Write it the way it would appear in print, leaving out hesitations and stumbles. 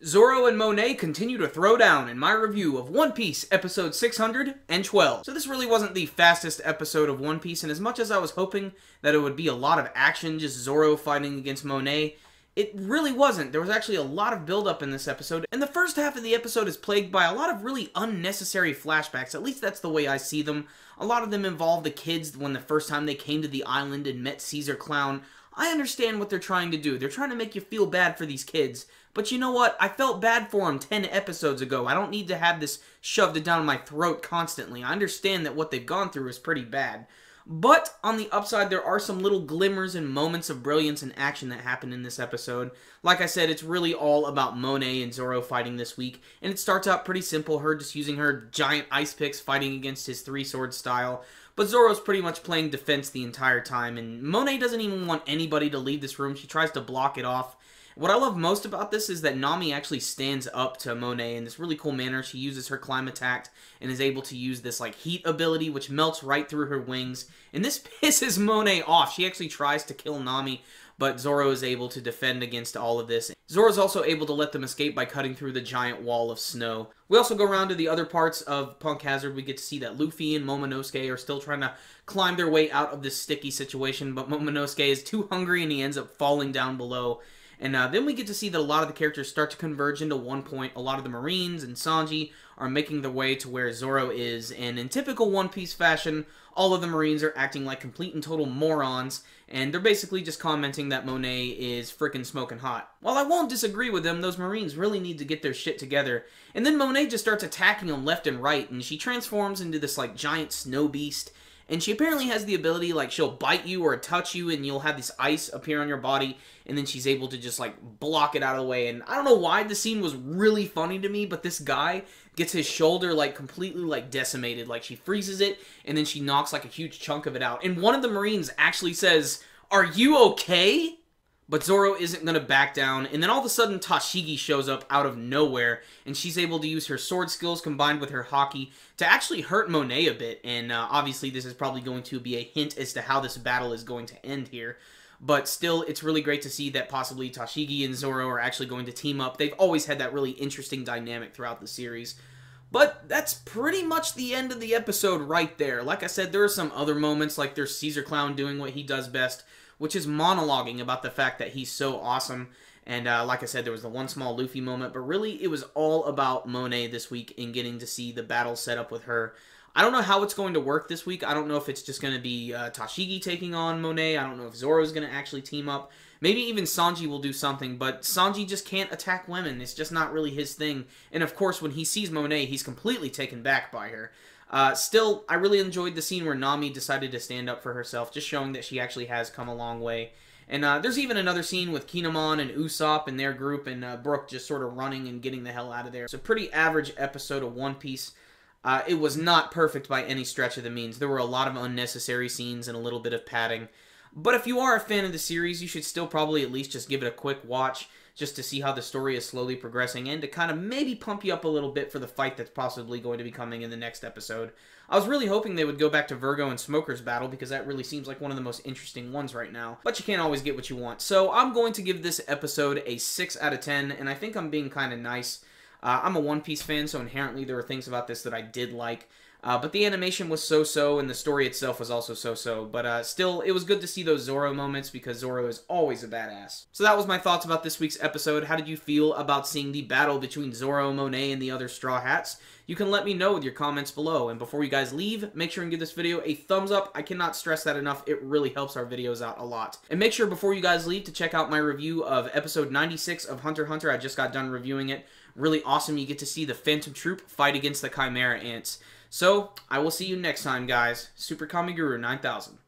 Zoro and Monet continue to throw down in my review of One Piece episode 612. So this really wasn't the fastest episode of One Piece, and as much as I was hoping that it would be a lot of action, just Zoro fighting against Monet, it really wasn't. There was actually a lot of build-up in this episode, and the first half of the episode is plagued by a lot of really unnecessary flashbacks. At least that's the way I see them. A lot of them involve the kids when the first time they came to the island and met Caesar Clown. I understand what they're trying to do. They're trying to make you feel bad for these kids. But you know what? I felt bad for them 10 episodes ago. I don't need to have this shoved down my throat constantly. I understand that what they've gone through is pretty bad. But, on the upside, there are some little glimmers and moments of brilliance and action that happen in this episode. Like I said, it's really all about Monet and Zoro fighting this week, and it starts out pretty simple, her just using her giant ice picks fighting against his three-sword style. But Zoro's pretty much playing defense the entire time, and Monet doesn't even want anybody to leave this room. She tries to block it off. What I love most about this is that Nami actually stands up to Monet in this really cool manner. She uses her climb attack and is able to use this like heat ability which melts right through her wings. And this pisses Monet off. She actually tries to kill Nami, but Zoro is able to defend against all of this. Zoro's also able to let them escape by cutting through the giant wall of snow. We also go around to the other parts of Punk Hazard. We get to see that Luffy and Momonosuke are still trying to climb their way out of this sticky situation, but Momonosuke is too hungry and he ends up falling down below. And then we get to see that a lot of the characters start to converge into one point. A lot of the Marines and Sanji are making their way to where Zoro is, and in typical One Piece fashion, all of the Marines are acting like complete and total morons, and they're basically just commenting that Monet is frickin' smoking hot. While I won't disagree with them, those Marines really need to get their shit together. And then Monet just starts attacking them left and right, and she transforms into this like giant snow beast. And she apparently has the ability, like, she'll bite you or touch you, and you'll have this ice appear on your body, and then she's able to just, like, block it out of the way. And I don't know why the scene was really funny to me, but this guy gets his shoulder, like, completely, like, decimated. Like, she freezes it, and then she knocks, like, a huge chunk of it out. And one of the Marines actually says, "Are you okay?" But Zoro isn't going to back down, and then all of a sudden Tashigi shows up out of nowhere, and she's able to use her sword skills combined with her haki to actually hurt Monet a bit, and obviously this is probably going to be a hint as to how this battle is going to end here. But still, it's really great to see that possibly Tashigi and Zoro are actually going to team up. They've always had that really interesting dynamic throughout the series. But that's pretty much the end of the episode right there. Like I said, there are some other moments, like there's Caesar Clown doing what he does best, which is monologuing about the fact that he's so awesome. And like I said, there was the one small Luffy moment, but really it was all about Monet this week and getting to see the battle set up with her. I don't know how it's going to work this week. I don't know if it's just going to be Tashigi taking on Monet. I don't know if Zoro's going to actually team up. Maybe even Sanji will do something, but Sanji just can't attack women. It's just not really his thing. And of course, when he sees Monet, he's completely taken back by her. Still, I really enjoyed the scene where Nami decided to stand up for herself, just showing that she actually has come a long way. And there's even another scene with Kinemon and Usopp and their group, and Brook just sort of running and getting the hell out of there. It's a pretty average episode of One Piece. It was not perfect by any stretch of the means. There were a lot of unnecessary scenes and a little bit of padding. But if you are a fan of the series, you should still probably at least just give it a quick watch, just to see how the story is slowly progressing, and to kind of maybe pump you up a little bit for the fight that's possibly going to be coming in the next episode. I was really hoping they would go back to Virgo and Smoker's battle, because that really seems like one of the most interesting ones right now. But you can't always get what you want. So I'm going to give this episode a 6 out of 10, and I think I'm being kind of nice. I'm a One Piece fan, so inherently there were things about this that I did like. But the animation was so-so, and the story itself was also so-so. But still, it was good to see those Zoro moments, because Zoro is always a badass. So that was my thoughts about this week's episode. How did you feel about seeing the battle between Zoro, Monet, and the other Straw Hats? You can let me know with your comments below. And before you guys leave, make sure and give this video a thumbs up. I cannot stress that enough. It really helps our videos out a lot. And make sure before you guys leave to check out my review of episode 96 of Hunter x Hunter. I just got done reviewing it. Really awesome. You get to see the Phantom Troop fight against the Chimera Ants. So, I will see you next time, guys. Super Kami Guru 9000.